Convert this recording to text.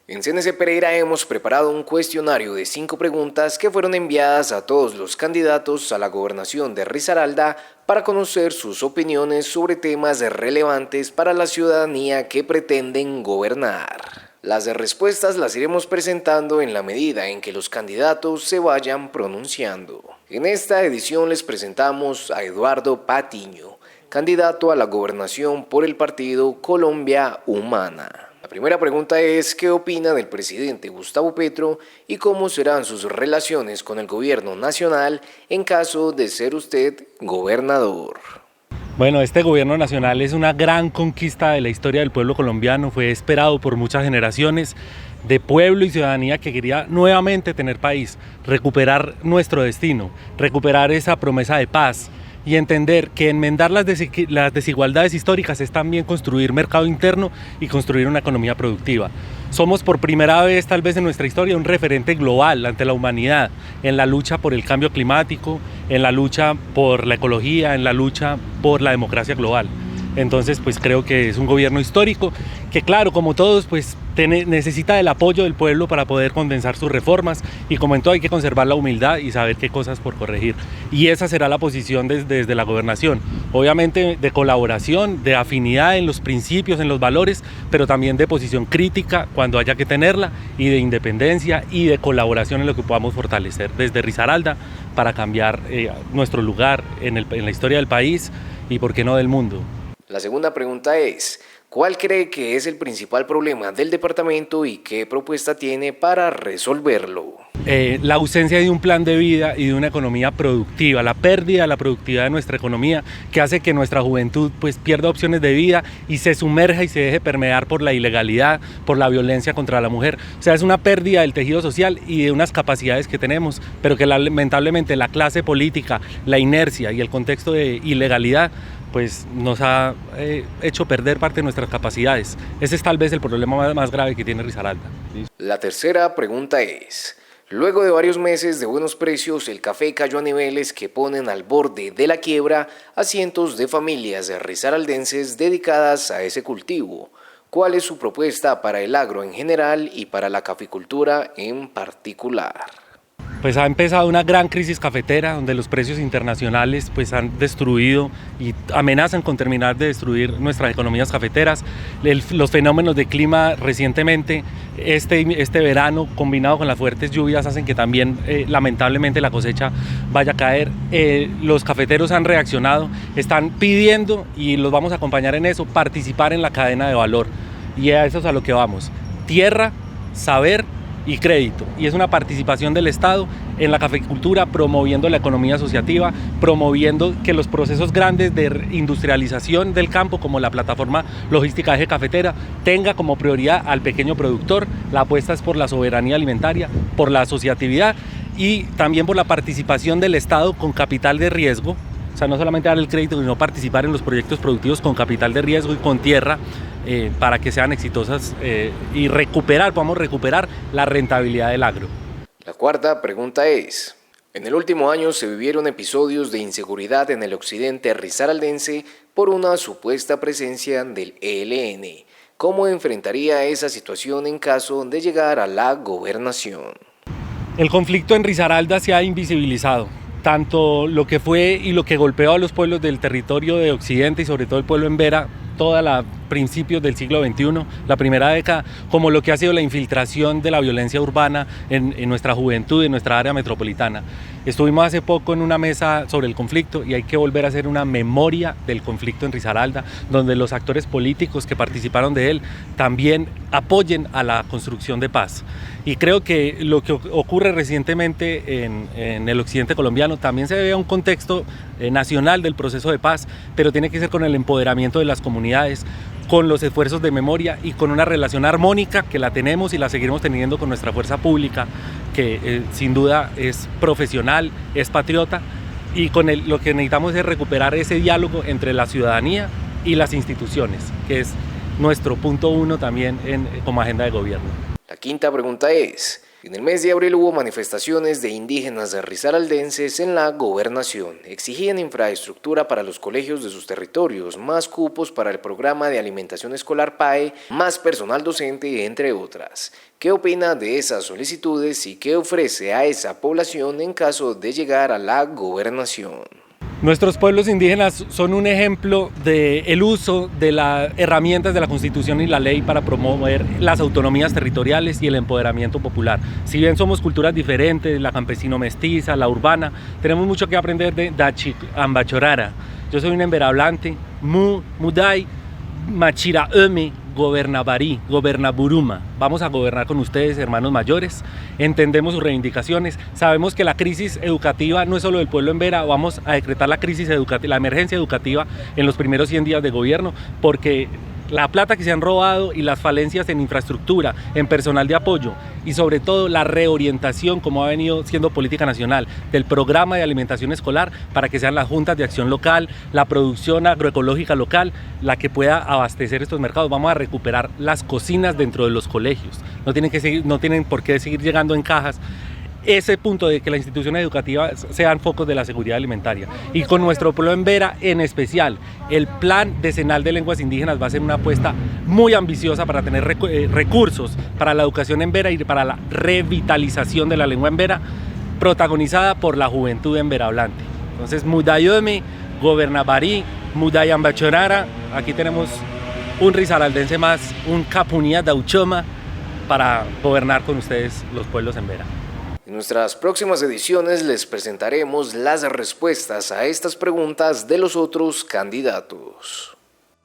En CNC Pereira hemos preparado un cuestionario de 5 preguntas que fueron enviadas a todos los candidatos a la gobernación de Risaralda para conocer sus opiniones sobre temas relevantes para la ciudadanía que pretenden gobernar. Las respuestas las iremos presentando en la medida en que los candidatos se vayan pronunciando. En esta edición les presentamos a Eduardo Patiño, candidato a la gobernación por el partido Colombia Humana. La primera pregunta es: ¿qué opina del presidente Gustavo Petro y cómo serán sus relaciones con el gobierno nacional en caso de ser usted gobernador? Bueno, este gobierno nacional es una gran conquista de la historia del pueblo colombiano, fue esperado por muchas generaciones de pueblo y ciudadanía que quería nuevamente tener país, recuperar nuestro destino, recuperar esa promesa de paz y entender que enmendar las desigualdades históricas es también construir mercado interno y construir una economía productiva. Somos por primera vez tal vez en nuestra historia un referente global ante la humanidad en la lucha por el cambio climático, en la lucha por la ecología, en la lucha por la democracia global. Entonces pues creo que es un gobierno histórico que, claro, como todos, pues necesita del apoyo del pueblo para poder condensar sus reformas, y como en todo hay que conservar la humildad y saber qué cosas por corregir, y esa será la posición desde la gobernación, obviamente de colaboración, de afinidad en los principios, en los valores, pero también de posición crítica cuando haya que tenerla, y de independencia y de colaboración en lo que podamos fortalecer desde Risaralda para cambiar nuestro lugar en la historia del país y por qué no del mundo. La segunda pregunta es: ¿cuál cree que es el principal problema del departamento y qué propuesta tiene para resolverlo? La ausencia de un plan de vida y de una economía productiva, la pérdida de la productividad de nuestra economía, que hace que nuestra juventud pues pierda opciones de vida y se sumerja y se deje permear por la ilegalidad, por la violencia contra la mujer. O sea, es una pérdida del tejido social y de unas capacidades que tenemos, pero que lamentablemente la clase política, la inercia y el contexto de ilegalidad pues nos ha hecho perder parte de nuestras capacidades. Ese es tal vez el problema más grave que tiene Risaralda. La tercera pregunta es: luego de varios meses de buenos precios, el café cayó a niveles que ponen al borde de la quiebra a cientos de familias risaraldenses dedicadas a ese cultivo. ¿Cuál es su propuesta para el agro en general y para la caficultura en particular? Pues ha empezado una gran crisis cafetera donde los precios internacionales pues han destruido y amenazan con terminar de destruir nuestras economías cafeteras. Los fenómenos de clima recientemente, este verano combinado con las fuertes lluvias, hacen que también lamentablemente la cosecha vaya a caer. Los cafeteros han reaccionado, están pidiendo, y los vamos a acompañar en eso, participar en la cadena de valor, y a eso es a lo que vamos: tierra, saber y crédito, y es una participación del Estado en la caficultura, promoviendo la economía asociativa, promoviendo que los procesos grandes de industrialización del campo, como la plataforma logística Eje Cafetera, tenga como prioridad al pequeño productor. La apuesta es por la soberanía alimentaria, por la asociatividad y también por la participación del Estado con capital de riesgo. O sea, no solamente dar el crédito, sino participar en los proyectos productivos con capital de riesgo y con tierra, para que sean exitosas y podamos recuperar la rentabilidad del agro. La cuarta pregunta es: en el último año se vivieron episodios de inseguridad en el occidente risaraldense por una supuesta presencia del ELN. ¿Cómo enfrentaría esa situación en caso de llegar a la gobernación? El conflicto en Risaralda se ha invisibilizado. Tanto lo que fue y lo que golpeó a los pueblos del territorio de Occidente, y sobre todo el pueblo en Vera, principios del siglo XXI, la primera década, como lo que ha sido la infiltración de la violencia urbana en nuestra juventud, en nuestra área metropolitana. Estuvimos hace poco en una mesa sobre el conflicto y hay que volver a hacer una memoria del conflicto en Risaralda, donde los actores políticos que participaron de él también apoyen a la construcción de paz. Y creo que lo que ocurre recientemente en el occidente colombiano también se debe a un contexto nacional del proceso de paz, pero tiene que ser con el empoderamiento de las comunidades, con los esfuerzos de memoria y con una relación armónica que la tenemos y la seguiremos teniendo con nuestra fuerza pública, que sin duda es profesional, es patriota, y lo que necesitamos es recuperar ese diálogo entre la ciudadanía y las instituciones, que es nuestro punto 1 también como agenda de gobierno. La quinta pregunta es: En el mes de abril hubo manifestaciones de indígenas risaraldenses en la gobernación. Exigían infraestructura para los colegios de sus territorios, más cupos para el programa de alimentación escolar PAE, más personal docente, entre otras. ¿Qué opina de esas solicitudes y qué ofrece a esa población en caso de llegar a la gobernación? Nuestros pueblos indígenas son un ejemplo del uso de las herramientas de la Constitución y la ley para promover las autonomías territoriales y el empoderamiento popular. Si bien somos culturas diferentes, la campesino-mestiza, la urbana, tenemos mucho que aprender de Dachi Ambachorara. Yo soy un emberhablante, Mudai, Machira Eme, Gobernabarí, Gobernaburuma. Vamos a gobernar con ustedes, hermanos mayores, entendemos sus reivindicaciones, sabemos que la crisis educativa no es solo del pueblo embera, vamos a decretar la crisis educativa, la emergencia educativa en los primeros 100 días de gobierno, porque la plata que se han robado y las falencias en infraestructura, en personal de apoyo y sobre todo la reorientación, como ha venido siendo política nacional, del programa de alimentación escolar para que sean las juntas de acción local, la producción agroecológica local, la que pueda abastecer estos mercados. Vamos a recuperar las cocinas dentro de los colegios, no tienen por qué seguir llegando en cajas. Ese punto de que las instituciones educativas sean focos de la seguridad alimentaria. Y con nuestro pueblo embera en especial, el plan decenal de lenguas indígenas va a ser una apuesta muy ambiciosa para tener recursos para la educación embera y para la revitalización de la lengua embera, protagonizada por la juventud emberhablante. Entonces, Mudayome, Gobernabarí, Mudayambachorara, aquí tenemos un risaraldense más, un Capunía Dauchoma, para gobernar con ustedes los pueblos embera. En nuestras próximas ediciones les presentaremos las respuestas a estas preguntas de los otros candidatos.